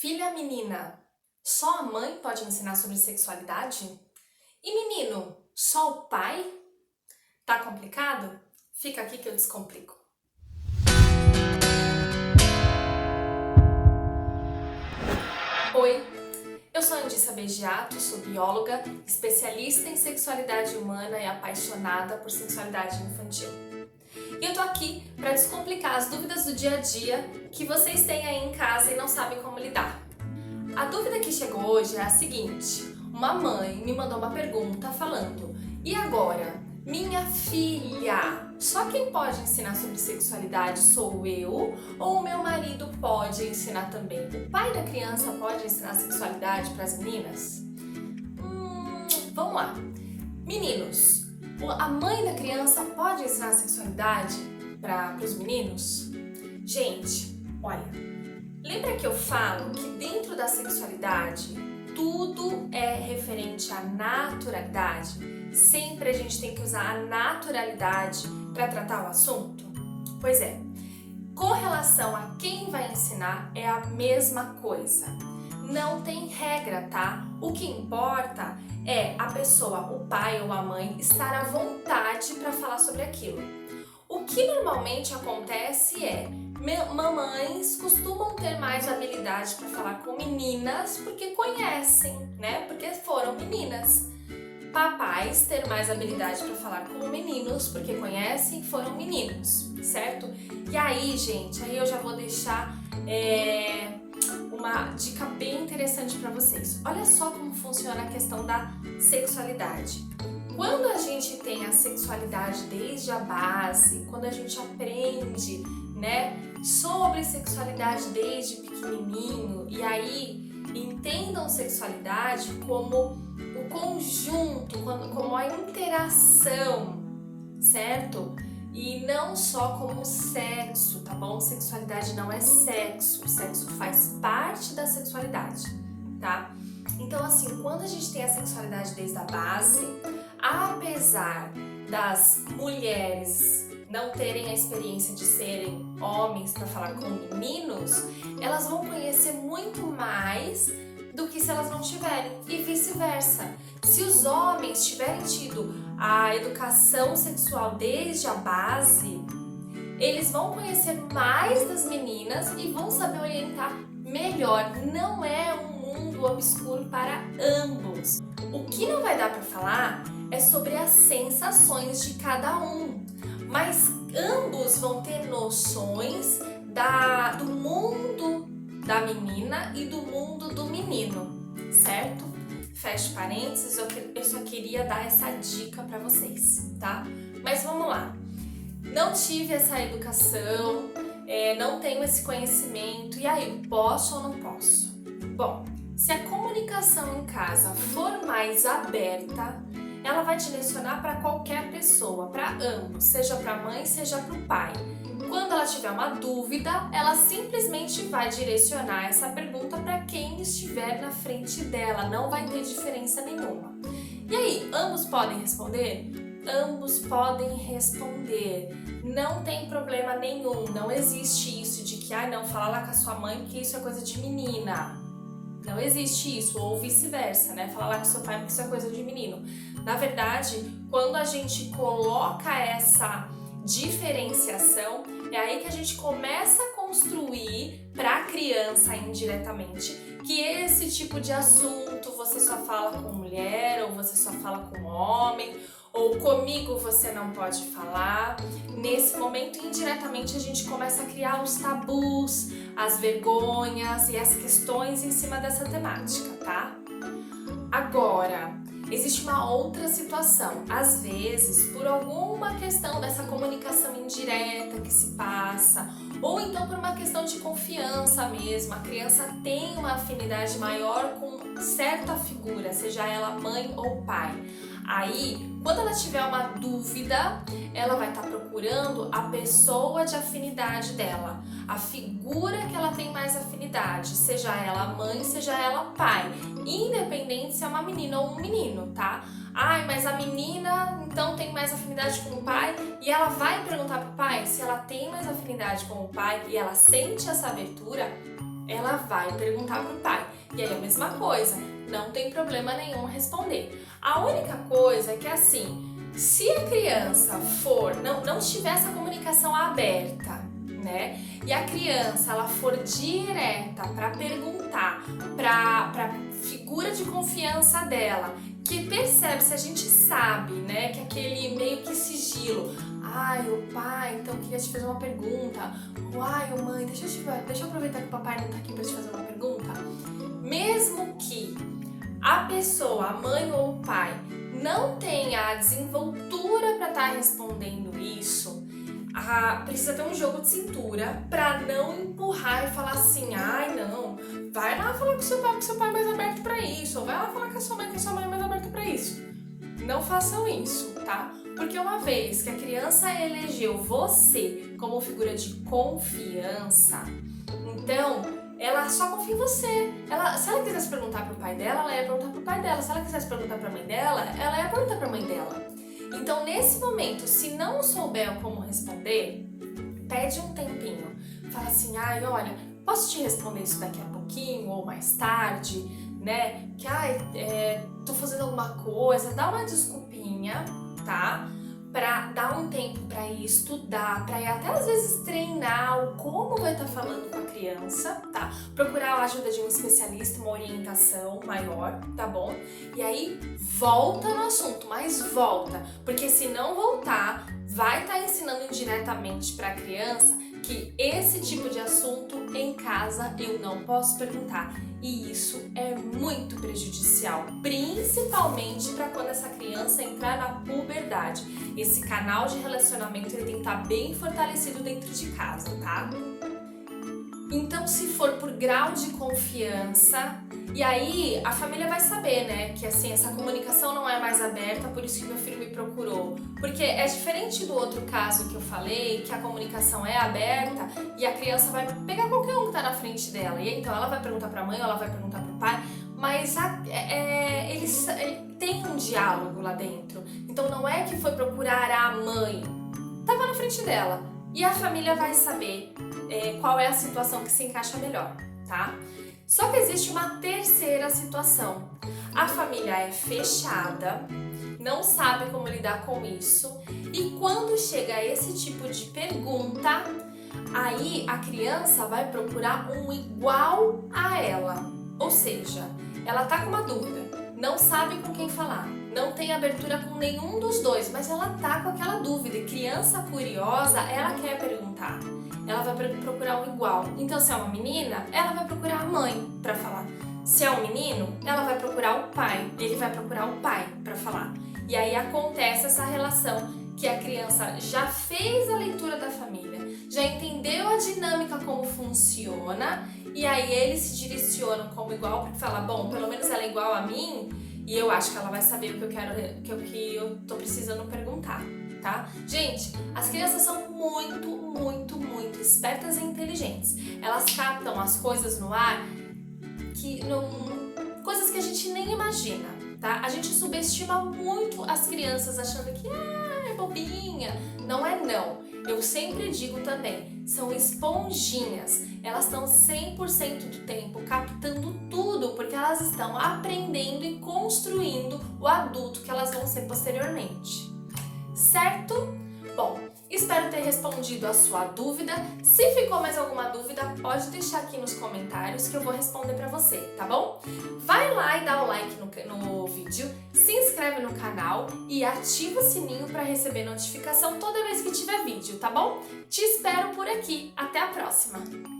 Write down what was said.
Filha menina, só a mãe pode ensinar sobre sexualidade? E menino, só o pai? Tá complicado? Fica aqui que eu descomplico. Oi, eu sou a Andissa Beggiato, sou bióloga, especialista em sexualidade humana e apaixonada por sexualidade infantil. E eu tô aqui para descomplicar as dúvidas do dia a dia que vocês têm aí em casa e não sabem como lidar. A dúvida que chegou hoje é a seguinte: uma mãe me mandou uma pergunta falando: e agora? Minha filha, só quem pode ensinar sobre sexualidade sou eu ou o meu marido pode ensinar também? O pai da criança pode ensinar sexualidade para as meninas? Vamos lá. Meninos, a mãe da criança pode ensinar sexualidade para os meninos? Gente, olha, lembra que eu falo que dentro da sexualidade tudo é referente à naturalidade? Sempre a gente tem que usar a naturalidade para tratar o assunto? Pois é, com relação a quem vai ensinar é a mesma coisa. Não tem regra, tá? O que importa é a pessoa, o pai ou a mãe, estar à vontade para falar sobre aquilo. O que normalmente acontece é mamães costumam ter mais habilidade para falar com meninas porque conhecem, né? Porque foram meninas. Papais ter mais habilidade para falar com meninos porque conhecem e foram meninos, certo? E aí, gente, aí eu já vou deixar uma dica bem interessante para vocês. Olha só como funciona a questão da sexualidade. Quando a gente tem a sexualidade desde a base, quando a gente aprende, né, sobre sexualidade desde pequenininho, e aí entendam sexualidade como o conjunto, como a interação, certo? E não só como sexo, tá bom? Sexualidade não é sexo, sexo faz parte da sexualidade, tá? Então, assim, quando a gente tem a sexualidade desde a base, apesar das mulheres não terem a experiência de serem homens para falar com meninos, elas vão conhecer muito mais do que se elas não tiverem, e vice-versa. Se os homens tiverem tido a educação sexual desde a base, eles vão conhecer mais das meninas e vão saber orientar melhor. Não é um mundo obscuro para ambos. O que não vai dar para falar é sobre as sensações de cada um, mas ambos vão ter noções do mundo da menina e do mundo do menino, certo? Feche parênteses, eu só queria dar essa dica para vocês, tá? Mas vamos lá. Não tive essa educação, não tenho esse conhecimento, e aí, posso ou não posso? Bom, se a comunicação em casa for mais aberta, ela vai direcionar para qualquer pessoa, para ambos, seja para a mãe, seja para o pai. Quando ela tiver uma dúvida, ela simplesmente vai direcionar essa pergunta para quem estiver na frente dela, não vai ter diferença nenhuma. E aí, ambos podem responder? Ambos podem responder. Não tem problema nenhum, não existe isso de que, não, fala lá com a sua mãe porque isso é coisa de menina. Não existe isso, ou vice-versa, né? Falar lá com seu pai porque isso é coisa de menino. Na verdade, quando a gente coloca essa diferenciação, é aí que a gente começa a construir para a criança indiretamente que esse tipo de assunto você só fala com mulher, ou você só fala com homem, ou comigo você não pode falar. Nesse momento, indiretamente, a gente começa a criar os tabus, as vergonhas e as questões em cima dessa temática, tá? Agora, existe uma outra situação. Às vezes, por alguma questão dessa comunicação indireta que se passa, ou então por uma questão de confiança mesmo, a criança tem uma afinidade maior com certa figura, seja ela mãe ou pai. Aí, quando ela tiver uma dúvida, ela vai estar procurando a pessoa de afinidade dela, a figura que ela tem mais afinidade, seja ela mãe, seja ela pai, independente se é uma menina ou um menino, tá? Mas a menina então tem mais afinidade com o pai, e ela vai perguntar pro pai. Se ela tem mais afinidade com o pai e ela sente essa abertura, ela ela vai perguntar pro pai. E aí a mesma coisa, não tem problema nenhum responder. A única coisa é que assim, se a criança não tiver essa comunicação aberta, né? E a criança ela for direta para perguntar para figura de confiança dela, que percebe, se a gente sabe, né, que aquele meio que sigilo, ai, o pai, então queria te fazer uma pergunta. Ai, mãe, deixa eu aproveitar que o papai não tá aqui para te fazer uma pergunta. Mesmo que a pessoa, a mãe ou o pai, não tenha a desenvoltura para estar respondendo isso, precisa ter um jogo de cintura para não empurrar e falar assim, ai não, vai lá falar com o seu pai, que seu pai é mais aberto para isso, ou vai lá falar com a sua mãe, que a sua mãe é mais aberta para isso. Não façam isso, tá? Porque uma vez que a criança elegeu você como figura de confiança, então ela só confia em você. Se ela quisesse perguntar pro pai dela, ela ia perguntar pro pai dela. Se ela quisesse perguntar pra mãe dela, ela ia perguntar pra mãe dela. Então, nesse momento, se não souber como responder, pede um tempinho. Fala assim, ai, olha, posso te responder isso daqui a pouquinho ou mais tarde, né? Que, tô fazendo alguma coisa. Dá uma desculpinha, tá? Pra dar um tempo pra ir estudar, pra ir até às vezes treinar o como vai estar falando com a criança, tá? Procurar a ajuda de um especialista, uma orientação maior, tá bom? E aí volta no assunto, mas volta, porque se não voltar, vai estar ensinando indiretamente pra criança que esse tipo de assunto em casa eu não posso perguntar. E isso é muito prejudicial, principalmente para quando essa criança entrar na puberdade. Esse canal de relacionamento ele tem que estar bem fortalecido dentro de casa, tá? Então, se for por grau de confiança, e aí a família vai saber, né, que assim, essa comunicação não é mais aberta, por isso que meu filho me procurou. Porque é diferente do outro caso que eu falei, que a comunicação é aberta e a criança vai pegar qualquer um que tá na frente dela. E então ela vai perguntar pra mãe ou ela vai perguntar pro pai, mas eles têm um diálogo lá dentro. Então não é que foi procurar a mãe, tava na frente dela. E a família vai saber qual é a situação que se encaixa melhor, tá? Só que existe uma terceira situação. A família é fechada, não sabe como lidar com isso, e quando chega esse tipo de pergunta, aí a criança vai procurar um igual a ela. Ou seja, ela tá com uma dúvida, não sabe com quem falar, não tem abertura com nenhum dos dois, mas ela tá com aquela dúvida. E criança curiosa, ela quer perguntar. Ela vai procurar um igual. Então, se é uma menina, ela vai procurar a mãe para falar. Se é um menino, ela vai procurar o pai. Ele vai procurar o pai para falar. E aí acontece essa relação que a criança já fez a leitura da família, já entendeu a dinâmica como funciona, e aí eles se direcionam como igual, porque fala, bom, pelo menos ela é igual a mim, e eu acho que ela vai saber o que eu quero, que eu tô precisando perguntar, tá? Gente, as crianças são muito espertas e inteligentes. Elas captam as coisas no ar coisas que a gente nem imagina, tá? A gente subestima muito as crianças achando que é bobinha. Não é não. Eu sempre digo também, são esponjinhas. Elas estão 100% do tempo captando tudo, porque elas estão aprendendo e construindo o adulto que elas vão ser posteriormente. Certo? Bom, espero ter respondido a sua dúvida. Se ficou mais alguma dúvida, pode deixar aqui nos comentários que eu vou responder pra você, tá bom? Vai lá e dá o like no vídeo, se inscreve no canal e ativa o sininho para receber notificação toda vez que tiver vídeo, tá bom? Te espero por aqui. Até a próxima!